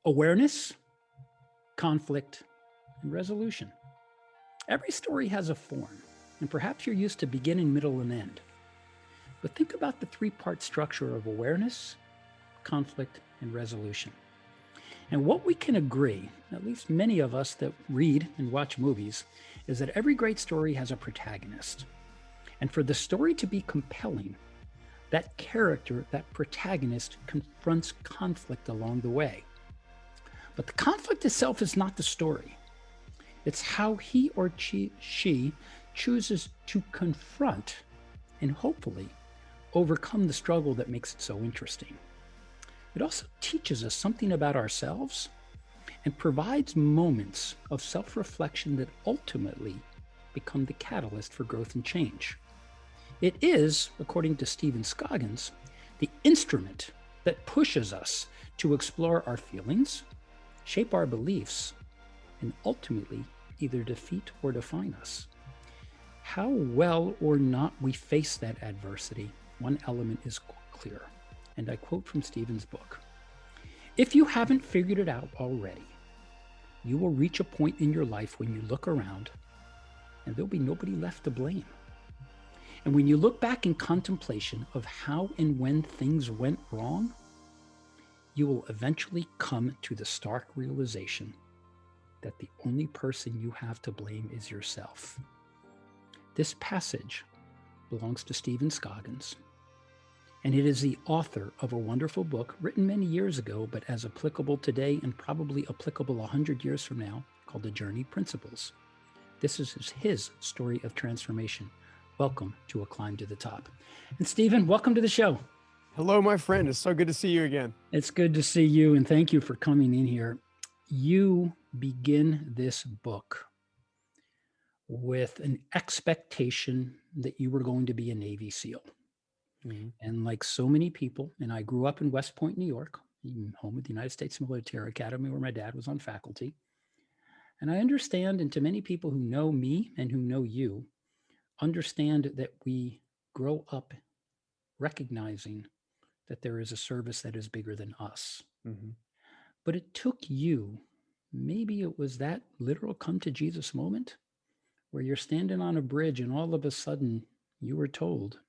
Awareness, conflict, and resolution. Every story has a form, and perhaps you're used to beginning, middle, and end. But think about the three-part structure of awareness, conflict, and resolution. And what we can agree, at least many of us that read and watch movies, is that every great story has a protagonist. And for the story to be compelling, that character, that protagonist, confronts conflict along the way. But the conflict itself is not the story. It's how he or she chooses to confront and hopefully overcome the struggle that makes it so interesting. It also teaches us something about ourselves and provides moments of self-reflection that ultimately become the catalyst for growth and change. It is, according to Stephen Scoggins, the instrument that pushes us to explore our feelings, shape our beliefs, and ultimately either defeat or define us. How well or not we face that adversity, one element is clear. And I quote from Stephen's book: "If you haven't figured it out already, you will reach a point in your life when you look around and there'll be nobody left to blame. And when you look back in contemplation of how and when things went wrong, you will eventually come to the stark realization that the only person you have to blame is yourself." This passage belongs to Stephen Scoggins, and it is the author of a wonderful book written many years ago, but as applicable today and probably applicable 100 years from now, called The Journey Principles. This is his story of transformation. Welcome to A Climb to the Top. And Stephen, welcome to the show. Hello, my friend. It's so good to see you again. It's good to see you, and thank you for coming in here. You begin this book with an expectation that you were going to be a Navy SEAL. Mm-hmm. And like so many people, and I grew up in West Point, New York, home of the United States Military Academy, where my dad was on faculty. And I understand, and to many people who know me and who know you, understand that we grow up recognizing that there is a service that is bigger than us. Mm-hmm. But it took you, maybe it was that literal come to Jesus moment where you're standing on a bridge and all of a sudden you were told,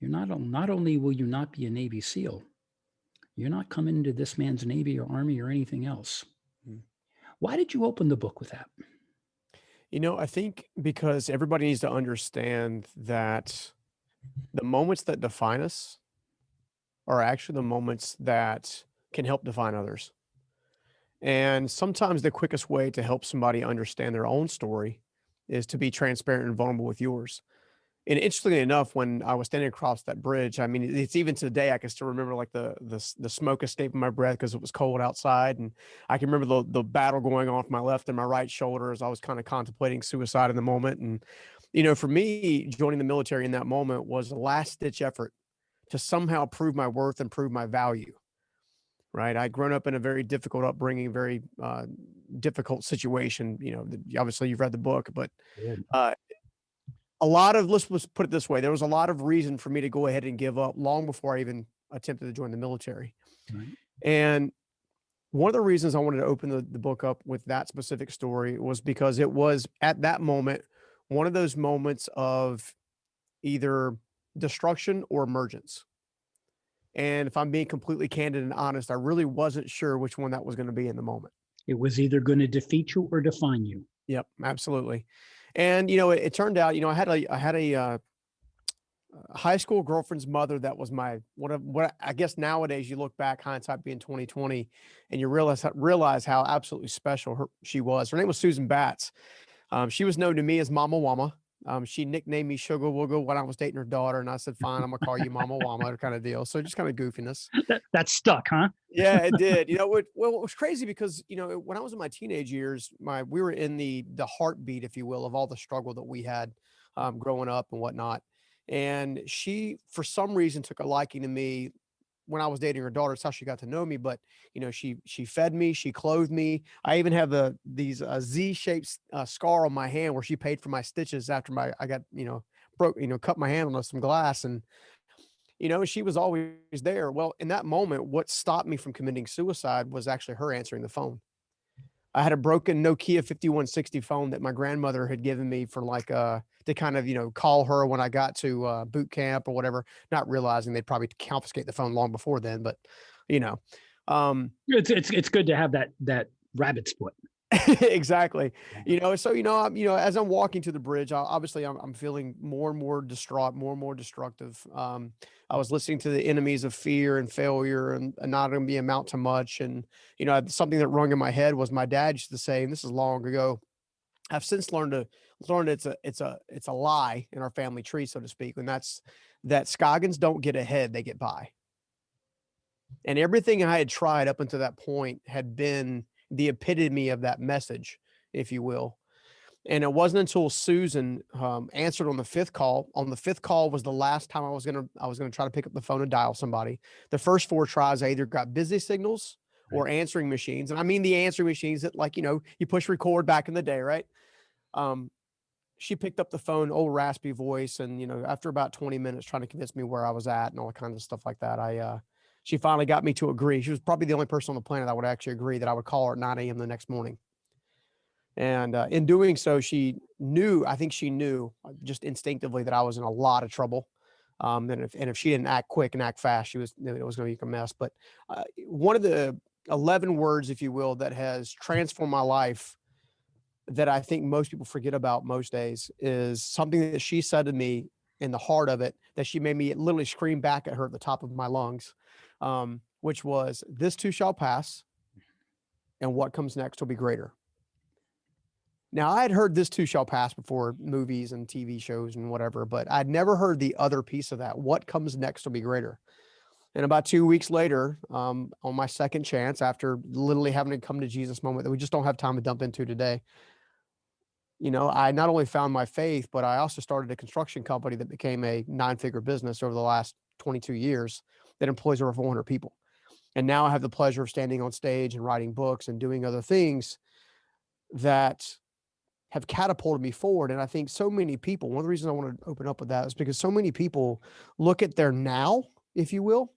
you're not only will you not be a Navy SEAL, you're not coming into this man's Navy or Army or anything else. Mm-hmm. Why did you open the book with that? You know, I think because everybody needs to understand that the moments that define us are actually the moments that can help define others. And sometimes the quickest way to help somebody understand their own story is to be transparent and vulnerable with yours. And interestingly enough, when I was standing across that bridge, I mean, it's even today, I can still remember like the smoke escaping my breath because it was cold outside. And I can remember the battle going on with my left and my right shoulder as I was kind of contemplating suicide in the moment. And, you know, for me, joining the military in that moment was a last ditch effort to somehow prove my worth and prove my value. Right. I'd grown up in a very difficult upbringing, very difficult situation. You know, obviously you've read the book, but a lot of, let's put it this way, there was a lot of reason for me to go ahead and give up long before I even attempted to join the military. Right. And one of the reasons I wanted to open the book up with that specific story was because it was at that moment, one of those moments of either destruction or emergence. And if I'm being completely candid and honest, I really wasn't sure which one that was going to be in the moment. It was either going to defeat you or define you. Yep, absolutely. And, you know, it turned out, you know, I had a high school girlfriend's mother that was my, what I guess nowadays you look back, hindsight being 2020, and you realize how absolutely special she was. Her name was Susan Batts. She was known to me as Mama Wama. She nicknamed me Sugar Wooga when I was dating her daughter, and I said, fine, I'm gonna call you Mama Wama, kind of deal. So just kind of goofiness. That stuck, huh? Yeah, it did. You know, it was crazy because, you know, when I was in my teenage years, we were in the heartbeat, if you will, of all the struggle that we had growing up and whatnot. And she, for some reason, took a liking to me when I was dating her daughter. It's how she got to know me. But, you know, she fed me, she clothed me. I even have these Z-shaped scar on my hand where she paid for my stitches after I got, cut my hand on some glass. And, she was always there. Well, in that moment, what stopped me from committing suicide was actually her answering the phone. I had a broken Nokia 5160 phone that my grandmother had given me for like to kind of, call her when I got to boot camp or whatever, not realizing they'd probably confiscate the phone long before then, but you know. Um It's good to have that rabbit's foot. exactly. Yeah. So as I'm walking to the bridge, obviously I'm feeling more and more distraught, more and more destructive. I was listening to the enemies of fear and failure and not going to be amount to much. And something that rung in my head was my dad used to say, and this is long ago. I've since learned it's a lie in our family tree, so to speak, and that's that Scoggins don't get ahead, they get by. And everything I had tried up until that point had been the epitome of that message, if you will. And it wasn't until Susan answered on the fifth call. On the fifth call was the last time I was gonna try to pick up the phone and dial somebody. The first four tries, I either got busy signals Right. or answering machines, and I mean the answering machines that, like, you push record back in the day, right? Um, she picked up the phone, old raspy voice, and after about 20 minutes trying to convince me where I was at and all kinds of stuff like that, she finally got me to agree. She was probably the only person on the planet that would actually agree that I would call her at 9 a.m. the next morning. And in doing so, I think she knew just instinctively that I was in a lot of trouble. And if she didn't act quick and act fast, it was going to be a mess. But one of the 11 words, if you will, that has transformed my life that I think most people forget about most days is something that she said to me in the heart of it, that she made me literally scream back at her at the top of my lungs, which was, "This too shall pass, and what comes next will be greater." Now, I had heard "this too shall pass" before, movies and TV shows and whatever, but I'd never heard the other piece of that. What comes next will be greater. And about 2 weeks later, on my second chance, after literally having a come to Jesus moment that we just don't have time to dump into today, I not only found my faith, but I also started a construction company that became a 9-figure business over the last 22 years that employs over 400 people. And now I have the pleasure of standing on stage and writing books and doing other things that have catapulted me forward. And I think so many people, one of the reasons I want to open up with that is because so many people look at their now, if you will.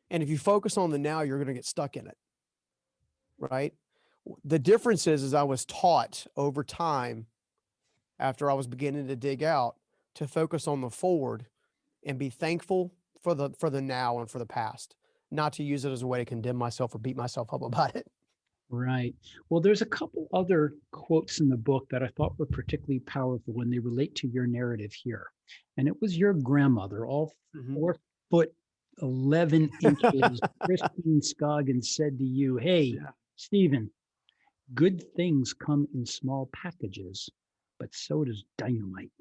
And if you focus on the now, you're going to get stuck in it. Right. The difference is I was taught over time, after I was beginning to dig out, to focus on the forward and be thankful for the now and for the past, not to use it as a way to condemn myself or beat myself up about it. Right. Well, there's a couple other quotes in the book that I thought were particularly powerful when they relate to your narrative here. And it was your grandmother, all Mhm. 4 foot 11 inches, Christine Scoggins, said to you, "Hey, Yeah. Stephen, good things come in small packages, but so does dynamite."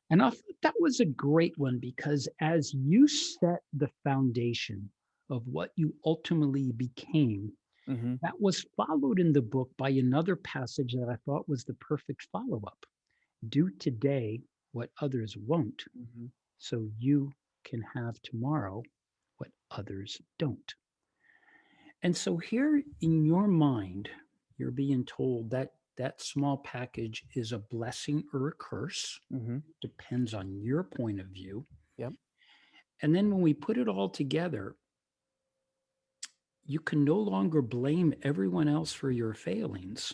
And I thought that was a great one because as you set the foundation of what you ultimately became, Mhm. that was followed in the book by another passage that I thought was the perfect follow up. Do today what others won't, Mhm. so you can have tomorrow what others don't. And so, here in your mind, you're being told that that small package is a blessing or a curse, Mhm. depends on your point of view. Yep. And then, when we put it all together, you can no longer blame everyone else for your failings.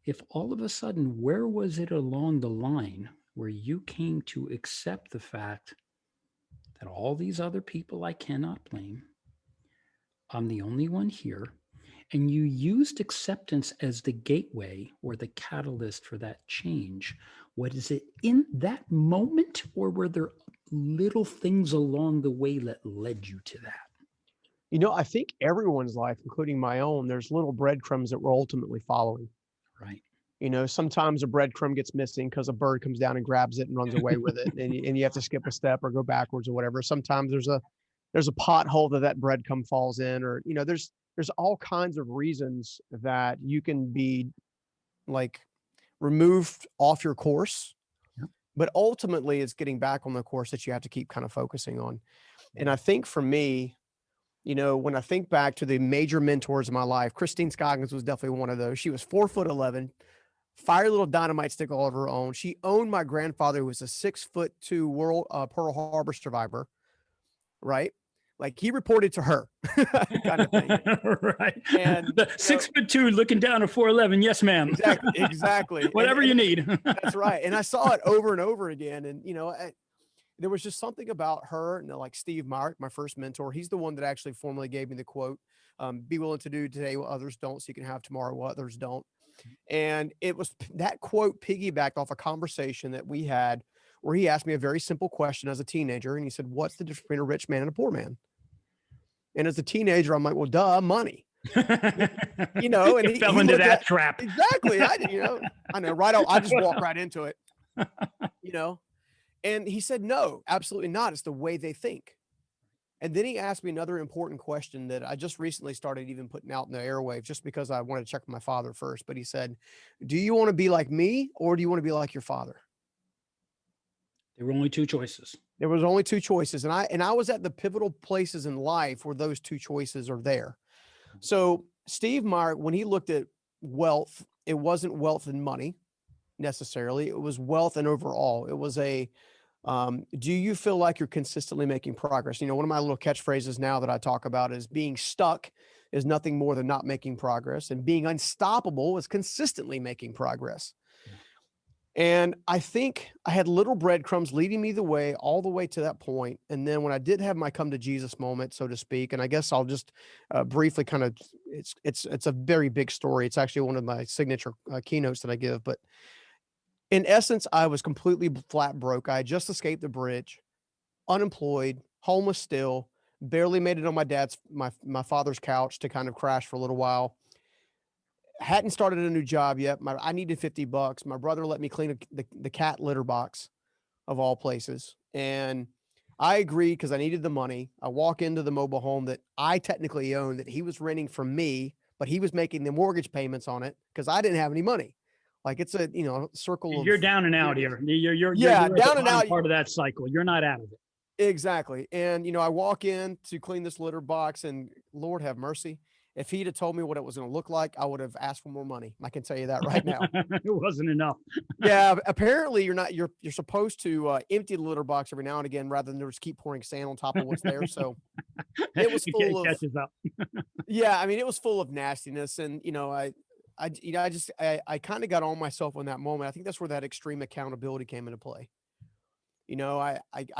If all of a sudden, where was it along the line where you came to accept the fact that all these other people I cannot blame, I'm the only one here, and you used acceptance as the gateway or the catalyst for that change? What is it in that moment, or were there little things along the way that led you to that? I think everyone's life, including my own, there's little breadcrumbs that we're ultimately following. Right. Sometimes a breadcrumb gets missing because a bird comes down and grabs it and runs away with it, and you have to skip a step or go backwards or whatever. Sometimes there's a pothole that breadcrumb falls in, or there's all kinds of reasons that you can be like removed off your course, Yep. but ultimately it's getting back on the course that you have to keep kind of focusing on. And Right. I think for me, when I think back to the major mentors of my life, Christine Scoggins was definitely one of those. She was 4'11", fiery little dynamite stick all of her own. She owned my grandfather, who was a 6'2" world Pearl Harbor survivor, right? Like he reported to her kind of thing. Right. And, The 6'2" looking down at 4'11". Yes, ma'am. exactly. Whatever you need. That's right. And I saw it over and over again. And, there was just something about her and like Steve Mark, my first mentor. He's the one that actually formally gave me the quote, be willing to do today what others don't, so you can have tomorrow what others don't. And it was that quote piggybacked off a conversation that we had where he asked me a very simple question as a teenager. And he said, what's the difference between a rich man and a poor man? And as a teenager, I'm like, well, duh, money. And he fell into that trap. Exactly. I know, right. I just walked right into it, And he said, no, absolutely not. It's the way they think. And then he asked me another important question that I just recently started even putting out in the airwaves, just because I wanted to check with my father first. But he said, do you want to be like me, or do you want to be like your father? There were only two choices. There was only two choices. And I was at the pivotal places in life where those two choices are there. So Steve Meyer, when he looked at wealth, it wasn't wealth and money necessarily. It was wealth and overall. It was do you feel like you're consistently making progress? One of my little catchphrases now that I talk about is being stuck is nothing more than not making progress, and being unstoppable is consistently making progress. And I think I had little breadcrumbs leading me the way all the way to that point. And then when I did have my come to Jesus moment, so to speak, and I guess I'll just briefly kind of, it's a very big story. It's actually one of my signature keynotes that I give, but in essence, I was completely flat broke. I had just escaped the bridge, unemployed, homeless still, barely made it on my father's couch to kind of crash for a little while. Hadn't started a new job yet. I needed $50. My brother let me clean the cat litter box of all places. And I agreed because I needed the money. I walk into the mobile home that I technically owned, that he was renting from me, but he was making the mortgage payments on it because I didn't have any money. Like it's a, circle of. You're down and out here. You're down and out. Part of that cycle. You're not out of it. Exactly. And, I walk in to clean this litter box, and Lord have mercy, if he'd have told me what it was going to look like, I would have asked for more money. I can tell you that right now. It wasn't enough. Yeah. Apparently you're supposed to empty the litter box every now and again, rather than just keep pouring sand on top of what's there. So it was full of, catches up. Yeah. I mean, it was full of nastiness, and, I kind of got on myself in that moment. I think that's where that extreme accountability came into play. I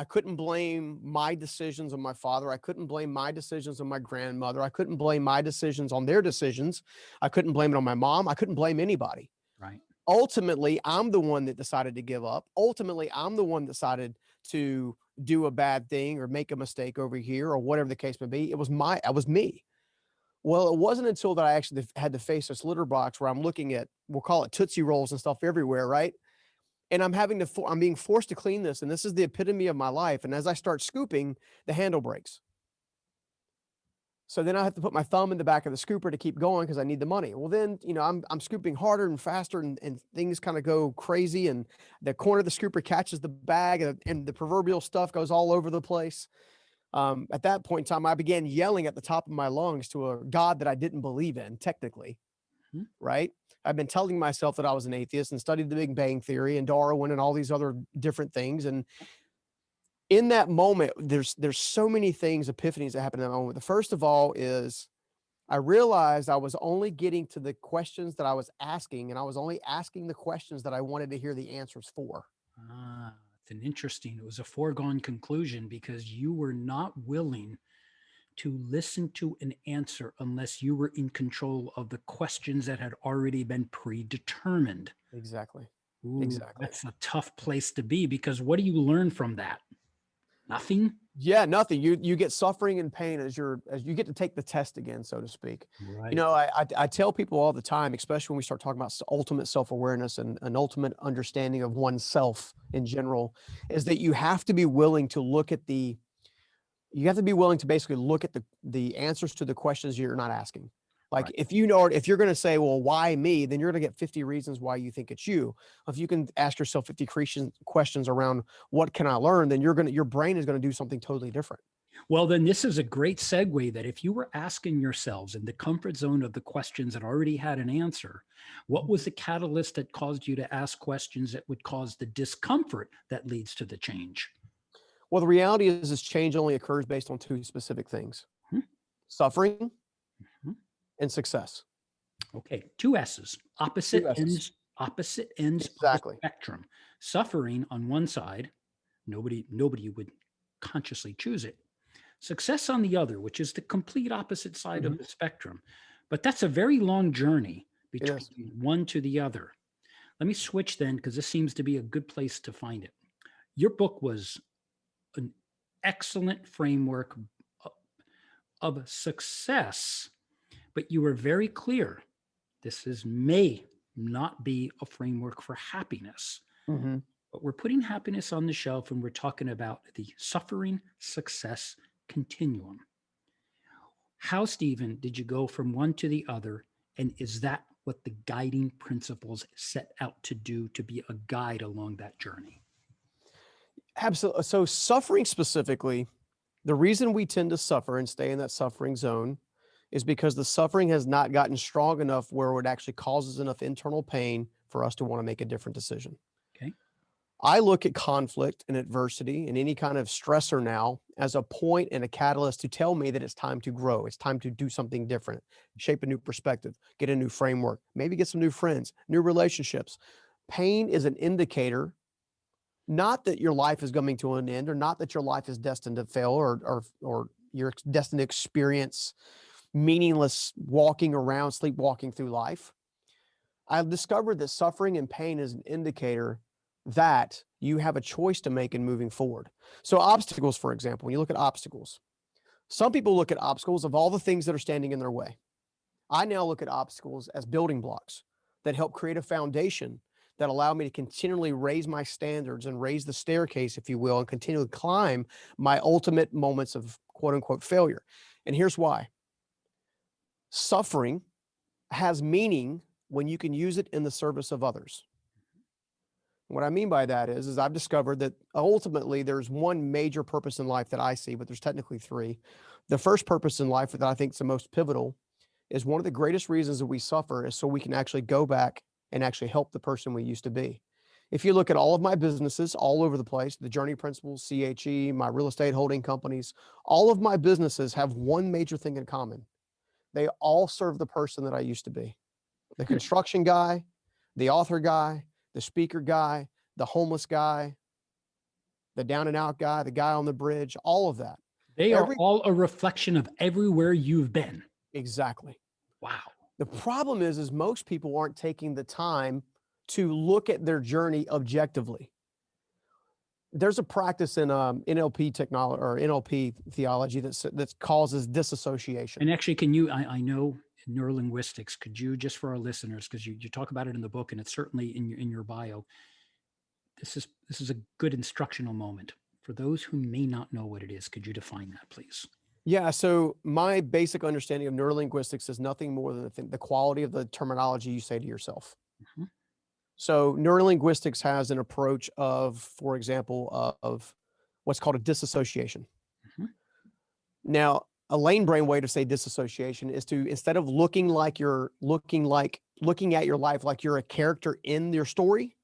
couldn't blame my decisions on my father. I couldn't blame my decisions on my grandmother. I couldn't blame my decisions on their decisions. I couldn't blame it on my mom. I couldn't blame anybody. Right. Ultimately, I'm the one that decided to give up. Ultimately, I'm the one that decided to do a bad thing or make a mistake over here, or whatever the case may be. It was me. Well, it wasn't until that I actually had to face this litter box where I'm looking at, we'll call it Tootsie Rolls and stuff everywhere, right? And I'm being forced to clean this. And this is the epitome of my life. And as I start scooping, the handle breaks. So then I have to put my thumb in the back of the scooper to keep going because I need the money. Well, then, I'm scooping harder and faster, and things kind of go crazy. And the corner of the scooper catches the bag, and the proverbial stuff goes all over the place. At that point in time, I began yelling at the top of my lungs to a God that I didn't believe in, technically. Mm-hmm. Right. I've been telling myself that I was an atheist and studied the Big Bang Theory and Darwin and all these other different things. And in that moment, there's so many things, epiphanies that happen in that moment. The first of all is I realized I was only getting to the questions that I was asking, and I was only asking the questions that I wanted to hear the answers for. It was a foregone conclusion, because you were not willing to listen to an answer unless you were in control of the questions that had already been predetermined. Exactly. Ooh, exactly. That's a tough place to be, because what do you learn from that? Nothing. Yeah, nothing. You get suffering and pain as you get to take the test again, so to speak. Right. I tell people all the time, especially when we start talking about ultimate self-awareness and an ultimate understanding of oneself in general, is that you have to be willing to basically look at the answers to the questions you're not asking. Like, right. If you're going to say, well, why me? Then you're going to get 50 reasons why you think it's you. If you can ask yourself 50 questions around what can I learn, then your brain is going to do something totally different. Well, then this is a great segue that if you were asking yourselves in the comfort zone of the questions that already had an answer, what was the catalyst that caused you to ask questions that would cause the discomfort that leads to the change? Well, the reality is this change only occurs based on two specific things: Hmm, suffering hmm. and success. Okay, two S's, Two S's. opposite ends of the Exactly. spectrum. Suffering on one side, nobody would consciously choose it. Success on the other, which is the complete opposite side of Mhm. the spectrum. But that's a very long journey It is. between one to the other. Let me switch then, because this seems to be a good place to find it. Your book was an excellent framework of success, but you were very clear. May not be a framework for happiness, Mhm. but we're putting happiness on the shelf and we're talking about the suffering success continuum. How, Stephen, did you go from one to the other? And is that what the guiding principles set out to do to be a guide along that journey? Absolutely. So suffering specifically, the reason we tend to suffer and stay in that suffering zone is because the suffering has not gotten strong enough where it actually causes enough internal pain for us to want to make a different decision. Okay. I look at conflict and adversity and any kind of stressor now as a point and a catalyst to tell me that it's time to grow. It's time to do something different, shape a new perspective, get a new framework, maybe get some new friends, new relationships. Pain is an indicator, not that your life is coming to an end or not that your life is destined to fail or you're destined to experience meaningless walking around, sleepwalking through life. I've discovered that suffering and pain is an indicator that you have a choice to make in moving forward. So, obstacles, for example, when you look at obstacles, some people look at obstacles of all the things that are standing in their way. I now look at obstacles as building blocks that help create a foundation that allow me to continually raise my standards and raise the staircase, if you will, and continually climb my ultimate moments of quote unquote failure. And here's why: suffering has meaning when you can use it in the service of others. What I mean by that is I've discovered that ultimately there's one major purpose in life that I see, but there's technically three. The first purpose in life that I think is the most pivotal is one of the greatest reasons that we suffer is so we can actually go back and actually help the person we used to be. If you look at all of my businesses all over the place, the Journey Principles, CHE, my real estate holding companies, all of my businesses have one major thing in common. They all serve the person that I used to be: the construction guy, the author guy, the speaker guy, the homeless guy, the down and out guy, the guy on the bridge, all of that. They are Every all a reflection of everywhere you've been. exactly. Wow. The problem is most people aren't taking the time to look at their journey objectively. There's a practice in NLP technology or NLP theology that causes disassociation. And actually, can you, I know in neurolinguistics, could you, just for our listeners, because you talk about it in the book and it's certainly in your bio, this is a good instructional moment. For those who may not know what it is, could you define that, please? Yeah, so my basic understanding of neurolinguistics is nothing more than the quality of the terminology you say to yourself. Mhm. So neurolinguistics has an approach of, for example, of what's called a disassociation. Mhm. Now, a lane brain way to say disassociation is to, instead of looking at your life like you're a character in your story,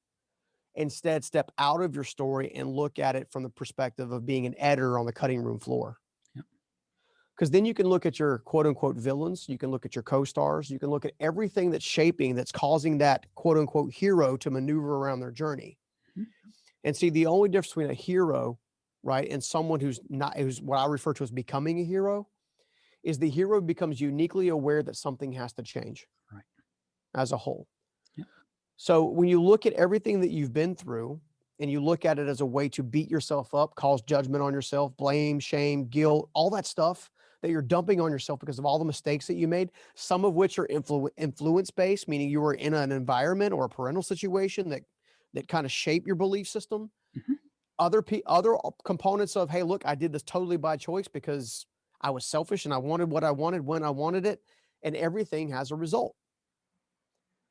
instead step out of your story and look at it from the perspective of being an editor on the cutting room floor. Yep. Because then you can look at your quote unquote villains, you can look at your co-stars, you can look at everything that's causing that quote unquote hero to maneuver around their journey. Mhm. And see, the only difference between a hero, right, and someone who's what I refer to as becoming a hero, is the hero becomes uniquely aware that something has to change Right. as a whole. Yep. So when you look at everything that you've been through and you look at it as a way to beat yourself up, cause judgment on yourself, blame, shame, guilt, all that stuff that you're dumping on yourself because of all the mistakes that you made, some of which are influence based, meaning you were in an environment or a parental situation that kind of shape your belief system. Mhm. Other components of, hey, look, I did this totally by choice because I was selfish and I wanted what I wanted when I wanted it, and everything has a result.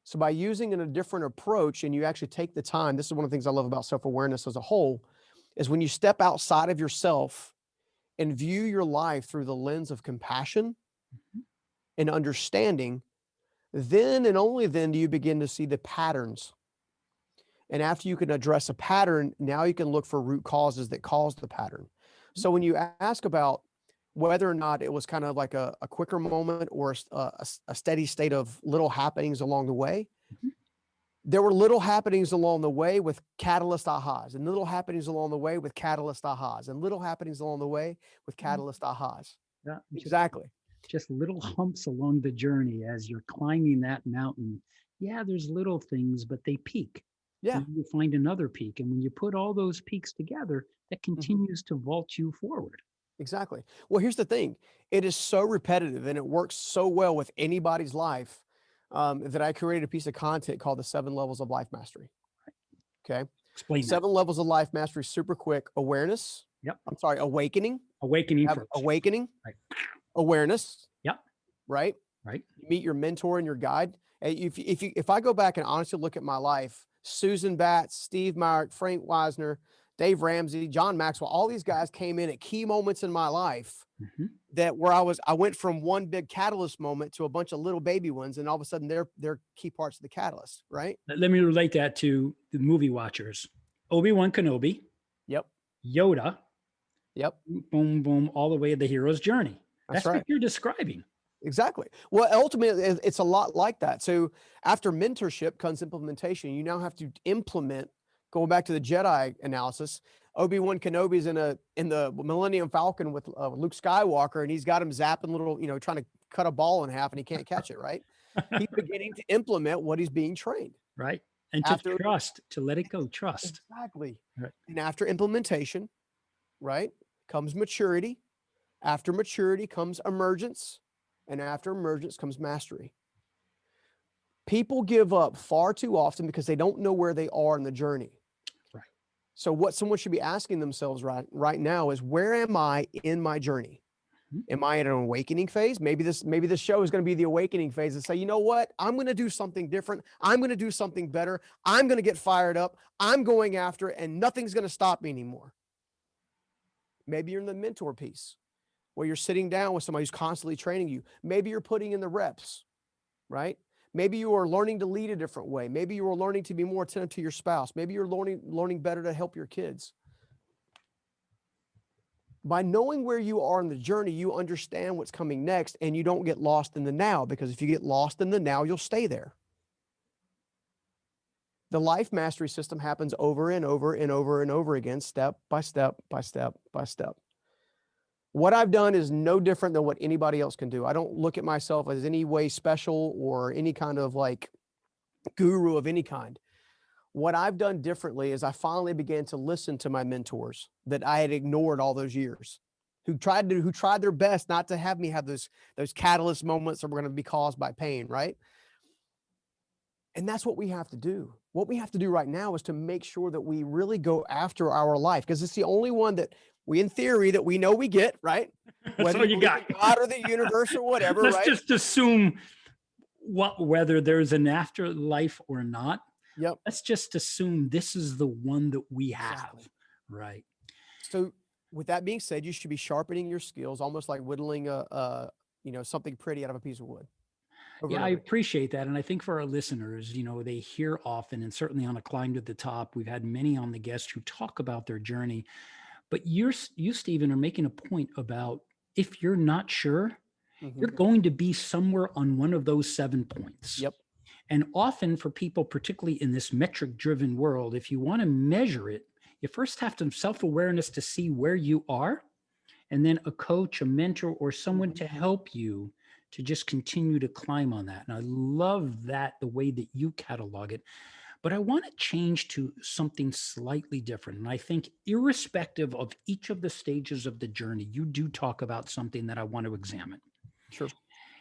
So by using a different approach and you actually take the time, this is one of the things I love about self-awareness as a whole, is when you step outside of yourself and view your life through the lens of compassion Mhm. and understanding, then and only then do you begin to see the patterns. And after you can address a pattern, now you can look for root causes that cause the pattern. So when you ask about whether or not it was kind of like a quicker moment or a steady state of little happenings along the way, Mhm. there were little happenings along the way with catalyst ahas, and little happenings along the way with catalyst ahas, and little happenings along the way with catalyst ahas. Yeah, Exactly. just little humps along the journey as you're climbing that mountain. Yeah, there's little things, but they peak. Yeah. And then you find another peak. And when you put all those peaks together, that Mhm. continues to vault you forward. Exactly. Well, here's the thing. It is so repetitive and it works so well with anybody's life, that I created a piece of content called the 7 Levels of Life Mastery. Okay. Explain that. 7 levels of life mastery, super quick. Awareness. Yep. I'm sorry, awakening. Awakening Have first. awakening, Right. awareness, Yep. right? Right. You meet your mentor and your guide. If I go back and honestly look at my life, Susan Batts, Steve Myrick, Frank Wisner, Dave Ramsey, John Maxwell, all these guys came in at key moments in my life Mhm. that where I went from one big catalyst moment to a bunch of little baby ones, and all of a sudden they're key parts of the catalyst, right? Let me relate that to the movie watchers. Obi-Wan Kenobi, Yep. Yoda, Yep. boom, boom, all the way to the hero's journey. That's That's what right. you're describing. Exactly. Well, ultimately, it's a lot like that. So after mentorship comes implementation. You now have to implement. Going back to the Jedi analysis, Obi-Wan Kenobi's in the Millennium Falcon with Luke Skywalker, and he's got him zapping little, trying to cut a ball in half, and he can't catch it. Right? He's beginning to implement what he's being trained Right. And to after. trust, to let it go, trust. Exactly. Right. And after implementation, right, comes maturity. After maturity comes emergence, and after emergence comes mastery. People give up far too often because they don't know where they are in the journey. Right. So what someone should be asking themselves right now is, where am I in my journey? Mhm. Am I in an awakening phase? Maybe this show is going to be the awakening phase and say, you know what? I'm going to do something different. I'm going to do something better. I'm going to get fired up. I'm going after it, and nothing's going to stop me anymore. Maybe you're in the mentor piece where you're sitting down with somebody who's constantly training you. Maybe you're putting in the reps, right? Maybe you are learning to lead a different way. Maybe you are learning to be more attentive to your spouse. Maybe you're learning better to help your kids. By knowing where you are in the journey, you understand what's coming next, and you don't get lost in the now, because if you get lost in the now, you'll stay there. The life mastery system happens over and over and over and over again, step by step by step by step. What I've done is no different than what anybody else can do. I don't look at myself as any way special or any kind of like guru of any kind. What I've done differently is I finally began to listen to my mentors that I had ignored all those years, who tried their best not to have me have those catalyst moments that were going to be caused by pain, right? And that's what we have to do. What we have to do right now is to make sure that we really go after our life, because it's the only one that we, in theory, that we know we get, right? That's Whether all you you believe got. in God or the universe or whatever, Let's right? just assume whether there's an afterlife or not. Yep. Let's just assume this is the one that we have. Exactly. Right. So with that being said, you should be sharpening your skills, almost like whittling something pretty out of a piece of wood. Yeah, I appreciate that. And I think for our listeners, they hear often, and certainly on A Climb to the Top, we've had many on the guest who talk about their journey. But you, Stephen, are making a point about, if you're not sure, you're going to be somewhere on one of those 7 points. Yep. And often for people, particularly in this metric driven world, if you want to measure it, you first have to self-awareness to see where you are, and then a coach, a mentor, or someone to help you to just continue to climb on that. And I love that, the way that you catalog it. But I want to change to something slightly different. And I think, irrespective of each of the stages of the journey, you do talk about something that I want to examine. Sure.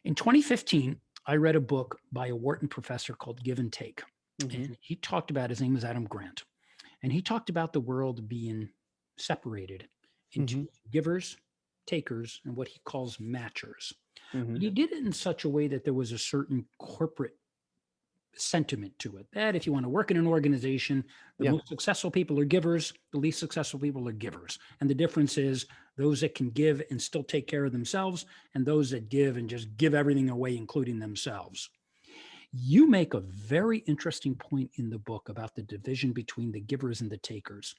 In 2015, I read a book by a Wharton professor called Give and Take. And he talked about, his name is Adam Grant. And he talked about the world being separated into givers, takers, and what he calls matchers. But he did it in such a way that there was a certain corporate sentiment to it. That if you want to work in an organization, the Yeah. most successful people are givers, the least successful people are givers. And the difference is those that can give and still take care of themselves, and those that give and just give everything away, including themselves. You make a very interesting point in the book about the division between the givers and the takers.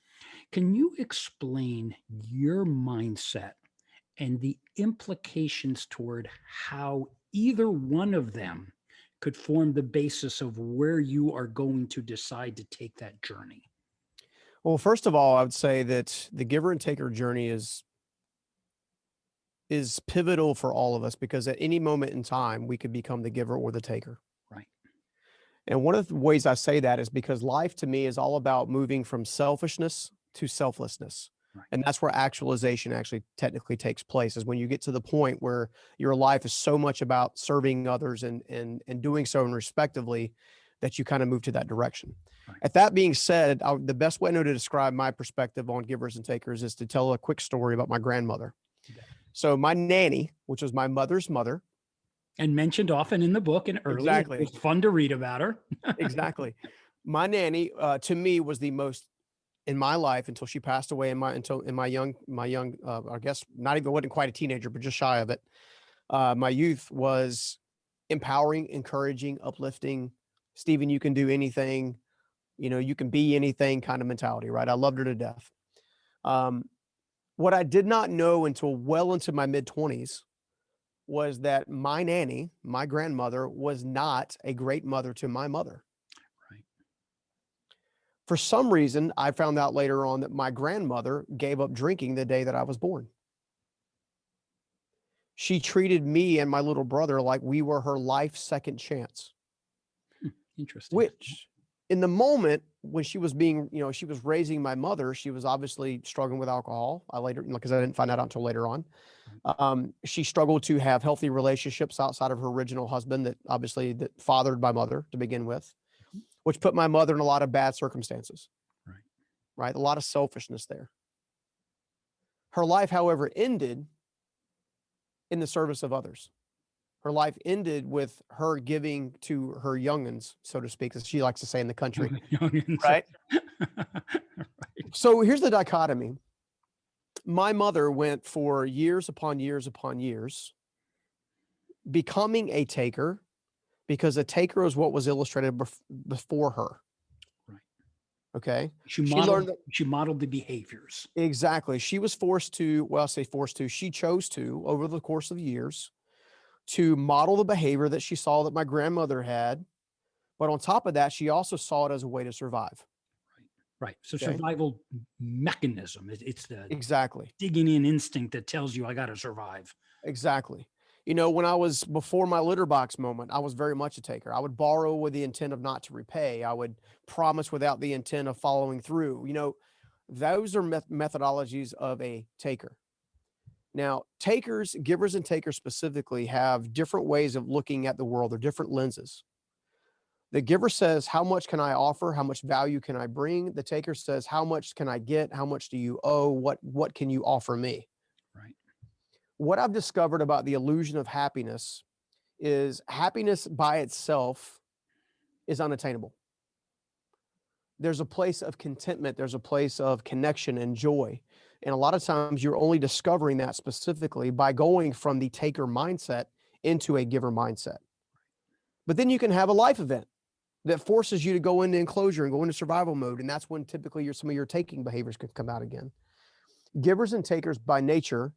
Can you explain your mindset and the implications toward how either one of them could form the basis of where you are going to decide to take that journey? Well, first of all, I would say that the giver and taker journey is pivotal for all of us because at any moment in time we could become the giver or the taker. Right. And one of the ways I say that is because life to me is all about moving from selfishness to selflessness. Right. And that's where actualization actually technically takes place, is when you get to the point where your life is so much about serving others and doing so and respectively that you kind of move to that direction. Right. At that being said, the best way I know to describe my perspective on givers and takers is to tell a quick story about my grandmother. Okay. So my nanny, which was my mother's mother. And mentioned often in the book and early. Exactly. It was fun to read about her. Exactly. My nanny, to me, was the most in my life until she passed away in my young, I guess not even, wasn't quite a teenager, but just shy of it. My youth was empowering, encouraging, uplifting. Stephen, you can do anything, you can be anything kind of mentality, right? I loved her to death. What I did not know until well into my mid-20s was that my nanny, my grandmother, was not a great mother to my mother. Right. For some reason, I found out later on that my grandmother gave up drinking the day that I was born. She treated me and my little brother like we were her life's second chance. Interesting. Which in the moment when she was she was raising my mother, she was obviously struggling with alcohol. I later, because I didn't find out until later on. She struggled to have healthy relationships outside of her original husband that fathered my mother to begin with, which put my mother in a lot of bad circumstances. Right. A lot of selfishness there. Her life, however, ended in the service of others. Her life ended with her giving to her youngins, so to speak, as she likes to say in the country. Right? So here's the dichotomy. My mother went for years upon years upon years becoming a taker, because a taker is what was illustrated before her. Right. Okay. She modeled the behaviors. Exactly. She was forced to, well, I say forced to, she chose to, over the course of years, to model the behavior that she saw that my grandmother had. But on top of that, she also saw it as a way to survive. Right. So Okay. survival mechanism. It's the exactly digging in instinct that tells you I got to survive. Exactly. When I was before my litter box moment, I was very much a taker. I would borrow with the intent of not to repay. I would promise without the intent of following through. Those are methodologies of a taker. Now, givers and takers specifically have different ways of looking at the world. They're different lenses. The giver says, how much can I offer? How much value can I bring? The taker says, how much can I get? How much do you owe? What can you offer me? Right. What I've discovered about the illusion of happiness is happiness by itself is unattainable. There's a place of contentment. There's a place of connection and joy. And a lot of times you're only discovering that specifically by going from the taker mindset into a giver mindset. But then you can have a life event that forces you to go into enclosure and go into survival mode. And that's when typically some of your taking behaviors could come out again. Givers and takers by nature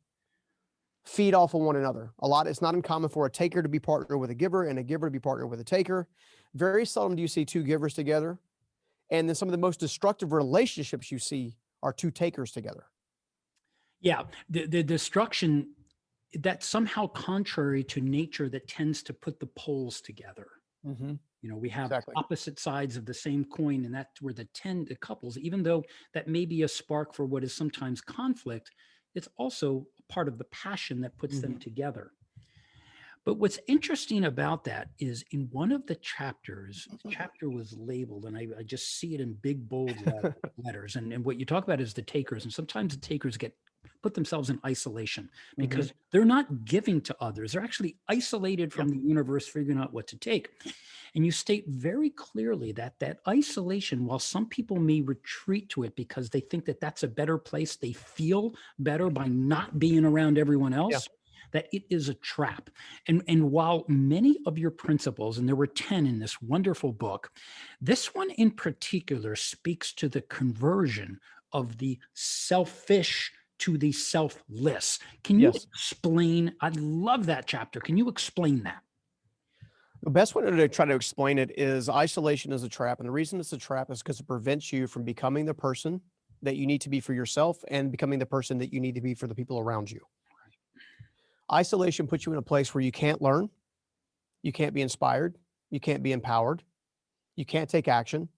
feed off of one another. It's not uncommon for a taker to be partnered with a giver and a giver to be partnered with a taker. Very seldom do you see two givers together. And then some of the most destructive relationships you see are two takers together. Yeah. The destruction, that's somehow contrary to nature that tends to put the poles together. Mm-hmm. We have Exactly. opposite sides of the same coin, and that's where the couples, even though that may be a spark for what is sometimes conflict, it's also part of the passion that puts them together. But what's interesting about that is in one of the chapters, the chapter was labeled, and I just see it in big bold letters. And what you talk about is the takers. And sometimes the takers get put themselves in isolation Mm-hmm. because they're not giving to others. They're actually isolated Yeah. from the universe, figuring out what to take. And you state very clearly that that isolation, while some people may retreat to it because they think that that's a better place, they feel better by not being around everyone Yeah. else, that it is a trap. And while many of your principles, and there were 10 in this wonderful book, this one in particular speaks to the conversion of the selfish to the selfless. Can you Yes. explain? I love that chapter. Can you explain that? The best way to try to explain it is isolation is a trap. And the reason it's a trap is because it prevents you from becoming the person that you need to be for yourself and becoming the person that you need to be for the people around you. Isolation puts you in a place where you can't learn, you can't be inspired, you can't be empowered, you can't take action.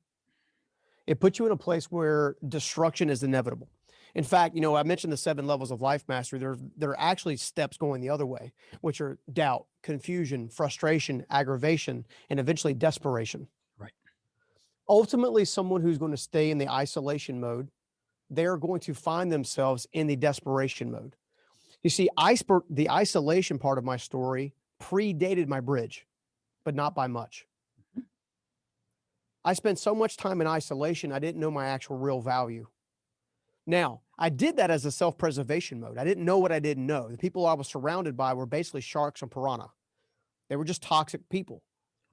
It puts you in a place where destruction is inevitable. In fact, I mentioned the 7 levels of life mastery. There are actually steps going the other way, which are doubt, confusion, frustration, aggravation, and eventually desperation. Right. Ultimately, someone who's going to stay in the isolation mode, they're going to find themselves in the desperation mode. You see, the isolation part of my story predated my bridge, but not by much. I spent so much time in isolation, I didn't know my actual real value. Now, I did that as a self-preservation mode. I didn't know what I didn't know. The people I was surrounded by were basically sharks and piranha. They were just toxic people.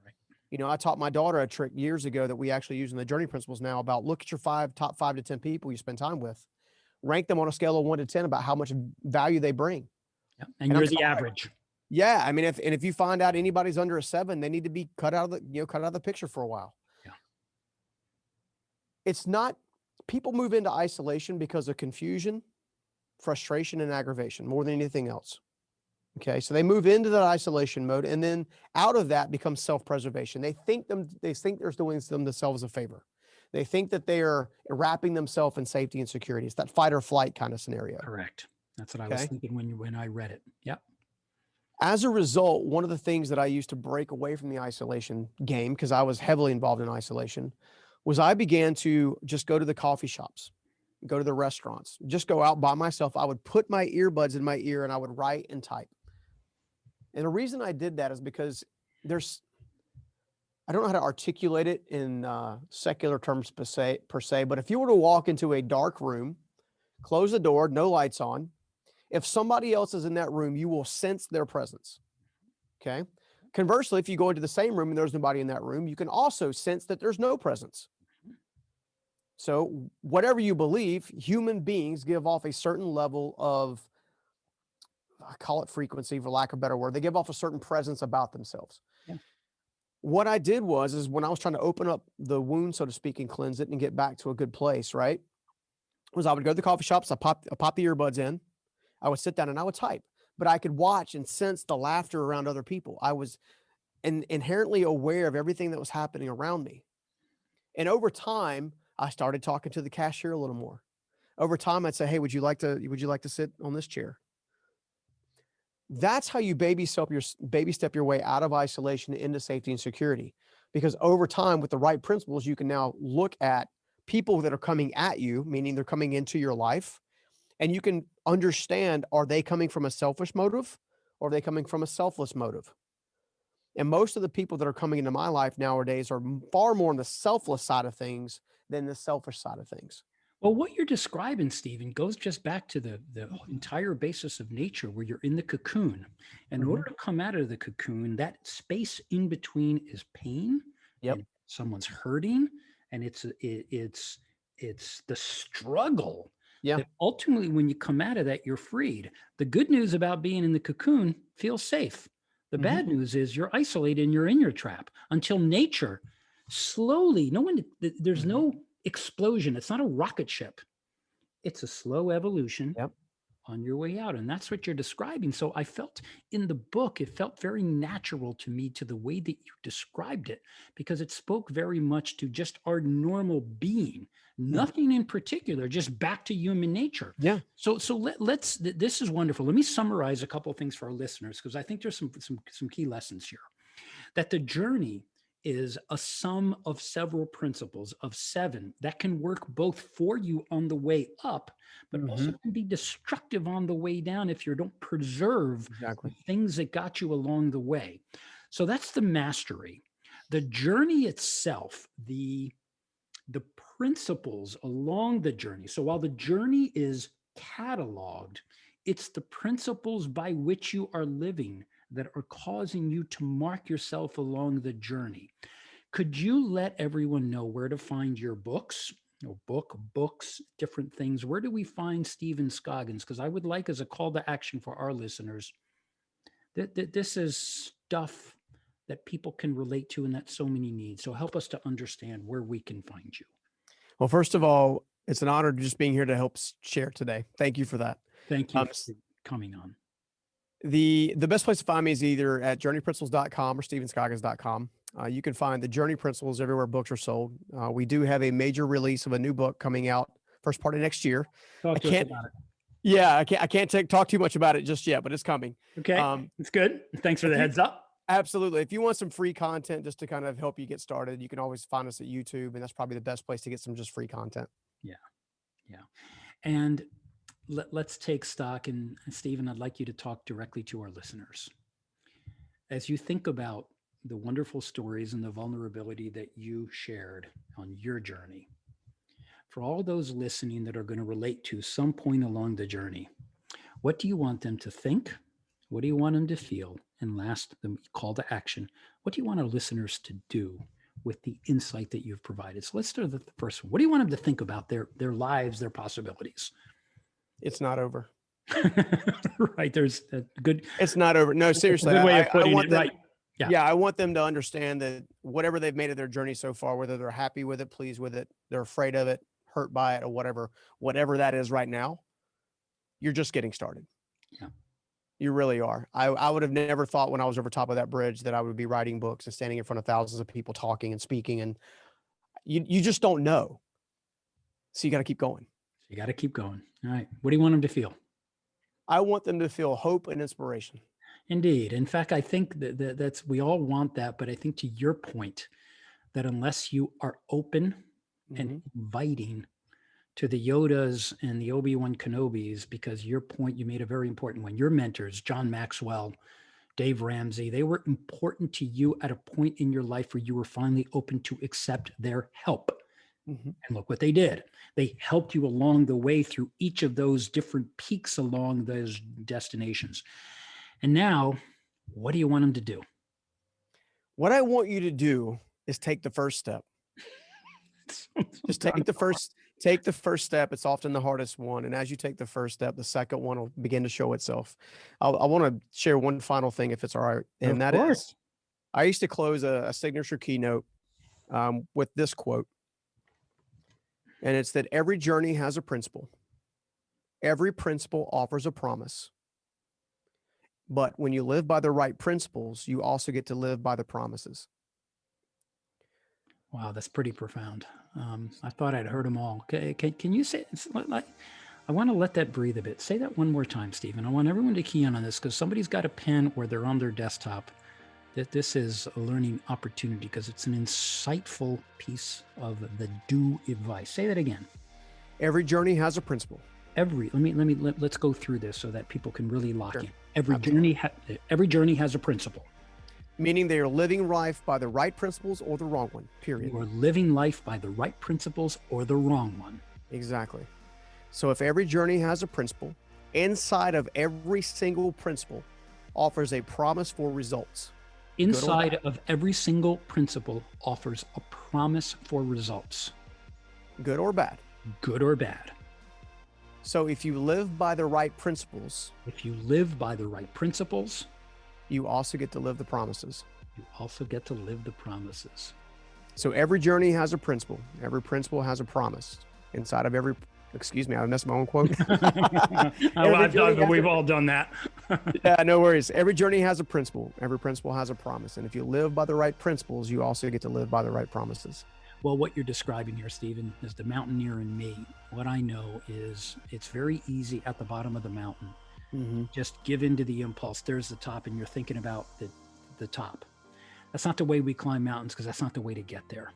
Right. I taught my daughter a trick years ago that we actually use in the journey principles now about look at your top 5 to 10 people you spend time with, rank them on a scale of 1 to 10 about how much value they bring. Yeah. And And I'm you're the sorry. average. Yeah, I mean, if you find out anybody's under a 7, they need to be cut out of the picture for a while. Yeah. It's not people move into isolation because of confusion, frustration, and aggravation more than anything else. Okay, so they move into that isolation mode, and then out of that becomes self-preservation. They think they're doing themselves a favor. They think that they are wrapping themselves in safety and security. It's that fight or flight kind of scenario. Correct. That's what I was Okay. thinking when I read it. Yep. As a result, one of the things that I used to break away from the isolation game, because I was heavily involved in isolation, was I began to just go to the coffee shops, go to the restaurants, just go out by myself. I would put my earbuds in my ear and I would write and type. And the reason I did that is because I don't know how to articulate it in secular terms per se, but if you were to walk into a dark room, close the door, no lights on, if somebody else is in that room, you will sense their presence. Okay. Conversely, if you go into the same room and there's nobody in that room, you can also sense that there's no presence. So whatever you believe, human beings give off a certain level of, I call it frequency for lack of a better word. They give off a certain presence about themselves. Yeah. What I did is when I was trying to open up the wound, so to speak, and cleanse it and get back to a good place, right? Was I would go to the coffee shops, I pop the earbuds in, I would sit down and I would type, but I could watch and sense the laughter around other people. I was inherently aware of everything that was happening around me. And over time, I started talking to the cashier a little more. Over time, I'd say, "Hey, would you like to sit on this chair?" That's how you baby step your way out of isolation into safety and security. Because over time, with the right principles, you can now look at people that are coming at you, meaning they're coming into your life, and you can understand, are they coming from a selfish motive or are they coming from a selfless motive? And most of the people that are coming into my life nowadays are far more on the selfless side of things than the selfish side of things. Well, what you're describing, Stephen, goes just back to the entire basis of nature where you're in the cocoon. And in Mhm. order to come out of the cocoon, that space in between is pain Yep. and someone's hurting. And it's the struggle Yeah. that ultimately, when you come out of that, you're freed. The good news about being in the cocoon, feel safe. The Mhm. bad news is you're isolated and you're in your trap until nature slowly, there's no explosion. It's not a rocket ship. It's a slow evolution Yep. on your way out. And that's what you're describing. So I felt in the book, it felt very natural to me to the way that you described it, because it spoke very much to just our normal being, nothing in particular, just back to human nature. Yeah. So let's, this is wonderful. Let me summarize a couple of things for our listeners, because I think there's some key lessons here. That the journey is a sum of several principles of 7 that can work both for you on the way up, but also can be destructive on the way down if you don't preserve Exactly. the things that got you along the way. So that's the mastery. The journey itself, the principles along the journey. So while the journey is cataloged, it's the principles by which you are living that are causing you to mark yourself along the journey. Could you let everyone know where to find your books? Books, different things. Where do we find Stephen Scoggins? Because I would like, as a call to action for our listeners, that this is stuff that people can relate to and that so many need. So help us to understand where we can find you. Well, first of all, it's an honor just being here to help share today. Thank you for that. Thank you for coming on. The best place to find me is either at journeyprinciples.com or stephenscoggins.com. You can find the Journey Principles everywhere books are sold. We do have a major release of a new book coming out first part of next year. Talk to us about it. Yeah, I can't talk too much about it just yet, but it's coming. Okay, it's good. Thanks for the heads up. Absolutely. If you want some free content just to kind of help you get started, you can always find us at YouTube, and that's probably the best place to get some just free content. Yeah. And let's take stock. And Stephen, I'd like you to talk directly to our listeners. As you think about the wonderful stories and the vulnerability that you shared on your journey, for all those listening that are going to relate to some point along the journey, what do you want them to think? What do you want them to feel? And last, the call to action. What do you want our listeners to do with the insight that you've provided? So let's start with the first one. What do you want them to think about their lives, their possibilities? It's not over. Right. There's a good. It's not over. No, seriously. Good way of putting it. Right. Yeah. I want them to understand that whatever they've made of their journey so far, whether they're happy with it, pleased with it, they're afraid of it, hurt by it, or whatever that is right now, you're just getting started. Yeah. You really are. I would have never thought when I was over top of that bridge that I would be writing books and standing in front of thousands of people talking and speaking. And you just don't know. So you got to keep going. All right. What do you want them to feel? I want them to feel hope and inspiration. Indeed. In fact, I think that's, we all want that. But I think to your point, that unless you are open and inviting to the Yodas and the Obi-Wan Kenobis, because your point, you made a very important one. Your mentors, John Maxwell, Dave Ramsey, they were important to you at a point in your life where you were finally open to accept their help. And look what they did. They helped you along the way through each of those different peaks along those destinations. And now, what do you want them to do? What I want you to do is take the first step. Just take the first step. It's often the hardest one. And as you take the first step, the second one will begin to show itself. I want to share one final thing, if it's all right. And that is, I used to close a signature keynote with this quote. And it's that every journey has a principle. Every principle offers a promise. But when you live by the right principles, you also get to live by the promises. Wow, that's pretty profound. I thought I'd heard them all. Can you say, I want to let that breathe a bit. Say that one more time, Stephen. I want everyone to key in on this because somebody's got a pen or they're on their desktop. That this is a learning opportunity because it's an insightful piece of the advice. Say that again. Every journey has a principle. Let's go through this so that people can really lock in. Every journey has a principle. Meaning they are living life by the right principles or the wrong one, period. You are living life by the right principles or the wrong one. Exactly. So if every journey has a principle, inside of every single principle offers a promise for results. Inside of every single principle offers a promise for results. Good or bad. Good or bad. So if you live by the right principles, you also get to live the promises. So every journey has a principle. Every principle has a promise. Inside of every, excuse me, I messed my own quote. We've all done that. Yeah, no worries. Every journey has a principle. Every principle has a promise. And if you live by the right principles, you also get to live by the right promises. Well, what you're describing here, Stephen, is the mountaineer in me. What I know is it's very easy at the bottom of the mountain. Just give in to the impulse. There's the top, and you're thinking about the top. That's not the way we climb mountains, because that's not the way to get there.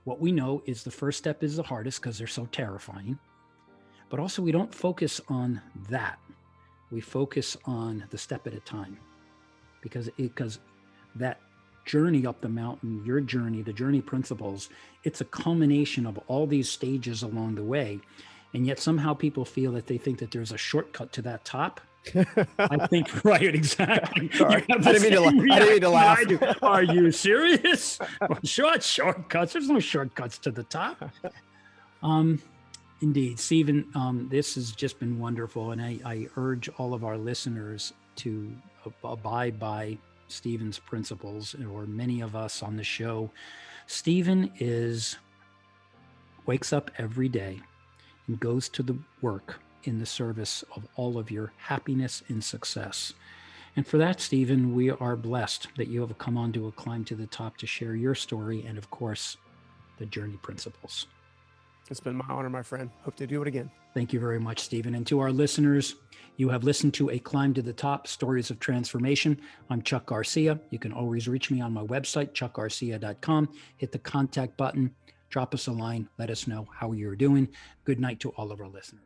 What we know is the first step is the hardest because they're so terrifying. But also, we don't focus on that. We focus on the step at a time, because that journey up the mountain, your journey, the journey principles, it's a culmination of all these stages along the way. And yet somehow people feel that they think that there's a shortcut to that top. I think, right, exactly. Sorry. I didn't mean to laugh. Are you serious? Shortcuts. There's no shortcuts to the top. Indeed, Stephen, this has just been wonderful. And I urge all of our listeners to abide by Stephen's principles, or many of us on the show. Stephen wakes up every day and goes to the work in the service of all of your happiness and success. And for that, Stephen, we are blessed that you have come on to A Climb to the Top to share your story and, of course, the journey principles. It's been my honor, my friend. Hope to do it again. Thank you very much, Stephen. And to our listeners, you have listened to A Climb to the Top, Stories of Transformation. I'm Chuck Garcia. You can always reach me on my website, chuckgarcia.com. Hit the contact button, drop us a line, let us know how you're doing. Good night to all of our listeners.